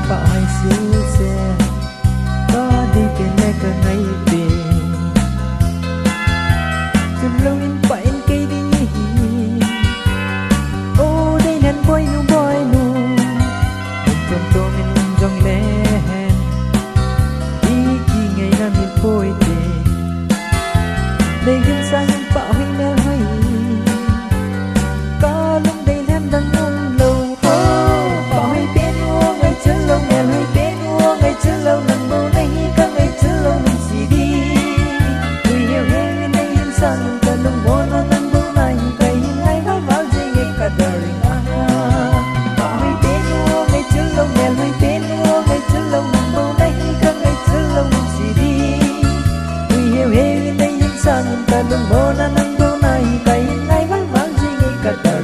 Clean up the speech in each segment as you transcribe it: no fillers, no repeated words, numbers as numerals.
bảo hay xíu xe có đi bên này cả ngày về chừng lâu in phải in cây đi ô đây nên boy nu trong tôi mình dòng lẽ ý khi ngày nam mình phôi về đây gần sang bảo hay nè hay có lúc đây em đang ngông lâu bảo hay biết mua ngày chưa lâu nè hay biết mua ngày chưa lâu nằm mơ đây có ngày chưa lâu mình chỉ đi người hiểu hết bên đây em sang cả lòng mơ nó nằm mơ này vậy ngày có vào gì ngày cả đời bảo hay biết mua ngày chưa lâu nè hay biết mua ngày chưa lâu nằm mơ đây có ngày chưa lâu mình chỉ đi người hiểu hết bên đây em sang cả lòng mơ nó nằm mơ này vậy ngày có vào gì ngày cả đời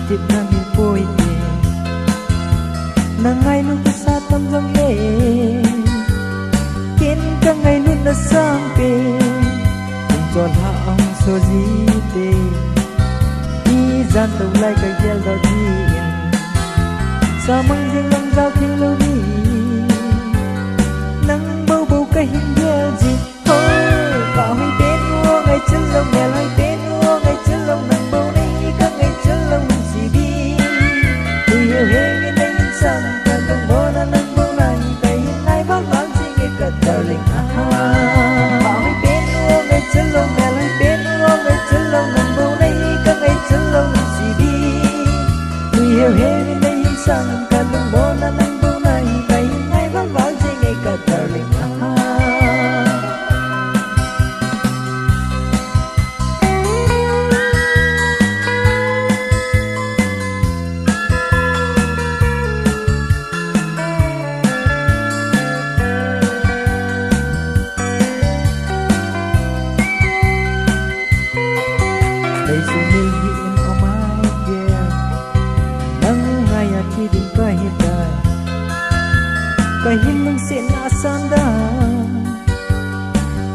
Việt Nam mình vui về nắng ngày luôn có xa tâm dòng lệ khiến các ngày luôn đã sang về cùng tròn hạ ông số gì tê đi gian đầu lại cái gel đó đi sao mang riêng lòng giao thiên lâu đi nắng bầu bầu cái hình ghê gì thôi bảo hay tên mua ngày chân lòng nghèo hay tên mua ngày chân lòng nắng bầu này các ngày chân lòng hiểu hết cái đây những sang cả đồng mơ nó nâng mơ này tay ai vắng vắng chỉ nghe cả đời linh bảo hay biết mua ngày chân lâu mẹ hay biết mua ngày chân lâu nằm mơ này các ngày chân lâu mình chỉ đi người hiểu hết cái đây những sang cả đồng mơ nó nâng mơ này tay ai vắng vắng chỉ nghe cả đời linh đây sự mình hiện ở mai kia nắng ngày chỉ định cái hiện đời cái hiện mình sẽ na san đã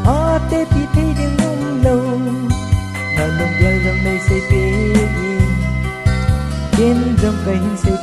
ở tết thì thấy đừng ngông lâu ngày lồng gheo dòng đây xây phía trên dòng cái hiện xây